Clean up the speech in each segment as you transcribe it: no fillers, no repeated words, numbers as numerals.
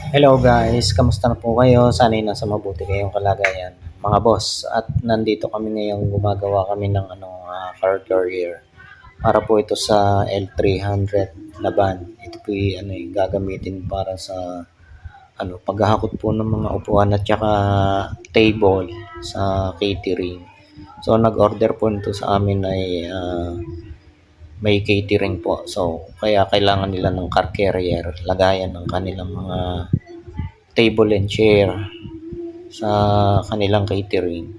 Hello guys, kamusta na po kayo? Sana'y nasa mabuti kayong kalagayan, mga boss. At nandito kami ngayong gumagawa kami ng car carrier. Para po ito sa L300 na van. Ito po gagamitin para sa paghahakot po ng mga upuan at saka table sa catering. So nag-order po nito sa amin ay may catering po. So kaya kailangan nila ng car carrier, lagayan ng kanilang mga table and chair sa kanilang catering.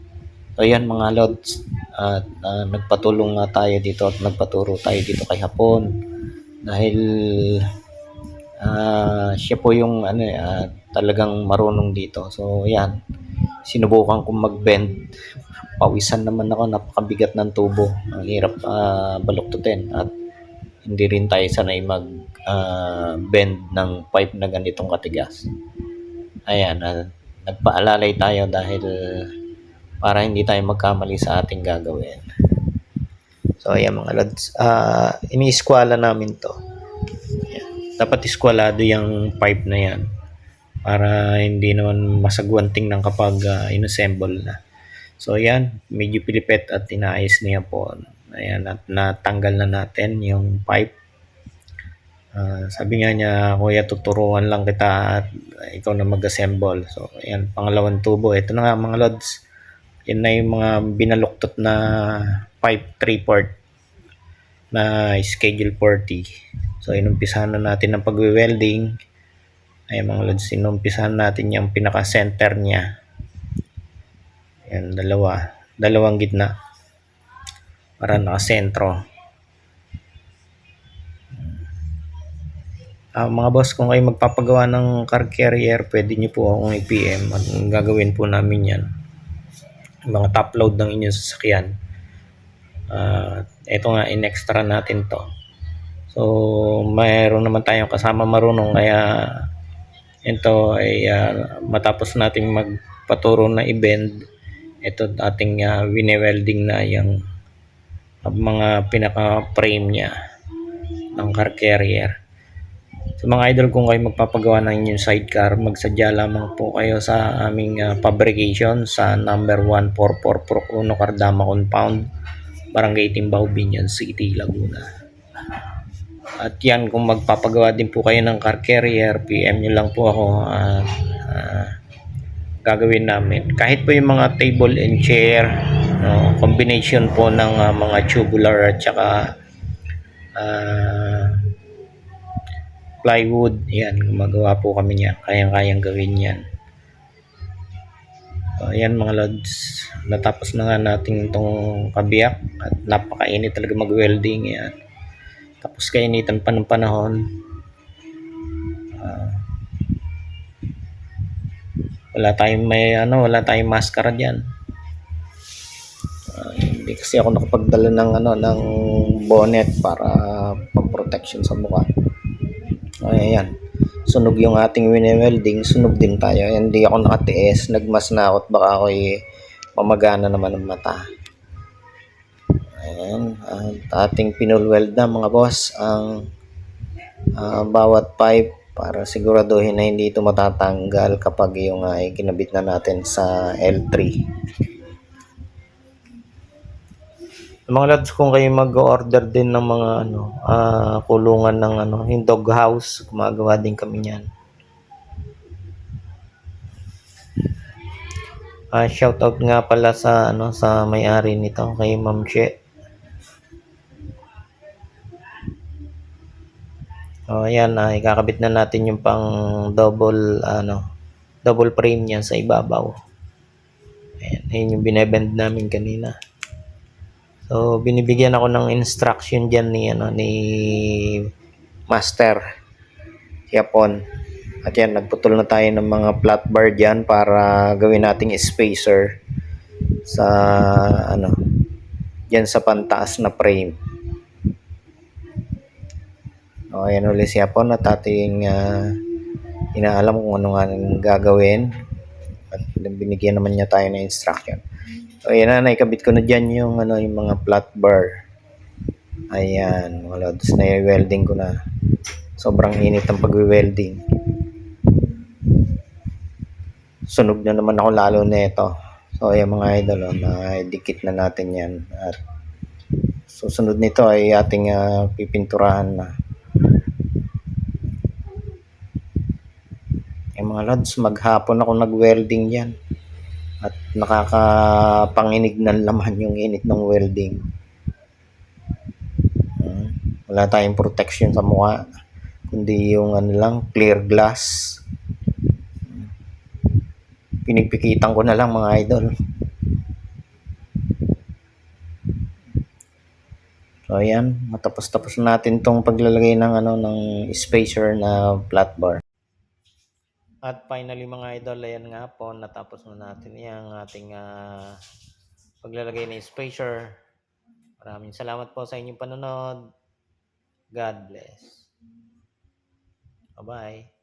So yan mga lods, at nagpatulong nga tayo dito at nagpaturo tayo dito kay Hapon dahil siya po yung talagang marunong dito. So yan, sinubukan kong mag-bend. Pawisan naman ako, napakabigat ng tubo. Ang hirap baluktutin at hindi rin tayo sanay mag bend ng pipe na ganitong katigas. Ayan, nagpaalalay tayo dahil para hindi tayo magkamali sa ating gagawin. So ayan mga lads, ini-squala namin to. Ayan. Dapat iskwalado yung pipe na yan para hindi naman masagwan tingnan kapag inassemble na. So ayan, medyo pilipet at inaayos niya po. Ayan, at natanggal na natin yung pipe. Sabi nga niya, kuya, tuturuan lang kita at ikaw na mag-assemble. So ayan, pangalawang tubo. Ito na nga mga lods. Yan na yung mga binaluktot na pipe 3-port na schedule 40. So inumpisahan na natin ang pagwe-welding. Ayan mga lods, inumpisahan natin yung pinaka-center niya. Ayan, dalawang gitna para nakasentro. Mga boss, kung kayo magpapagawa ng car carrier, pwede nyo po akong i-PM at gagawin po namin yan. Mga top load ng inyong sasakyan. Ito nga, in-extra natin to. So, mayroon naman tayong kasama marunong, kaya ito ay matapos natin magpaturo na i-bend, ito ating wine-welding na yung mga pinaka-frame niya ng car carrier. So mga idol, kung kayo magpapagawa ng inyong sidecar, magsadya lamang po kayo sa aming fabrication sa number 144 Procruno Cardama Compound, Barangay Timbao, Binyan City, Laguna. At yan, kung magpapagawa din po kayo ng car carrier, PM nyo lang po ako at gagawin namin. Kahit po yung mga table and chair, combination po ng mga tubular at saka plywood, yan, gumagawa po kami niyan, kayang-kayang gawin yan. So yan mga lods, natapos na nga natin itong kabiyak at napakainit talaga mag-welding yan. Tapos kainitan pa ng panahon, wala tayong maskara diyan. Hindi kasi ako nakapagdala ng bonnet para pang-protection sa mukha. Ayan, sunog yung ating wine-welding, sunog din tayo. Hindi ako nakatiis, nagmas na ako at baka ako'y mamagana naman ng mata. Ayan, at ating pinulweld na mga boss ang bawat pipe para siguraduhin na hindi ito matatanggal kapag yung kinabit na natin sa L3. Mga lads, kung kayo mag-order din ng mga kulungan ng yung dog house, gumagawa din kami niyan. Shout out nga pala sa sa may-ari nito, kay Ma'am Che. Ayan, ikakabit na natin yung pang double frame niya sa ibabaw. Ayan yung binebend namin kanina. So binibigyan ako ng instruction diyan ni Master Yapon. At yan, nagputol na tayo ng mga flat bar diyan para gawin nating spacer sa diyan sa pantaas na frame. Ayan ulit si Yapon at ating inaalam kung ano nga gagawin. At binigyan naman niya tayo ng instruction. So ayan na, naikabit ko na dyan yung mga flat bar. Ayan mga lods, na-welding ko na. Sobrang init ang pag-welding. sunog na naman ako lalo nito. So ayan mga idol, na dikit na natin yan. At susunod nito ay ating pipinturahan na. Yung mga lods, maghapon ako nag-welding yan. At nakakapanginig ng laman yung init ng welding. Wala tayong protection sa mukha, kundi yung clear glass. Pinagpikitan ko na lang mga idol. So ayan, matapos-tapos natin tong paglalagay ng spacer na flat bar. At finally mga idol, ayan nga po, natapos na natin yung ating paglalagay ng spacer. Maraming salamat po sa inyong panonood. God bless. Bye-bye.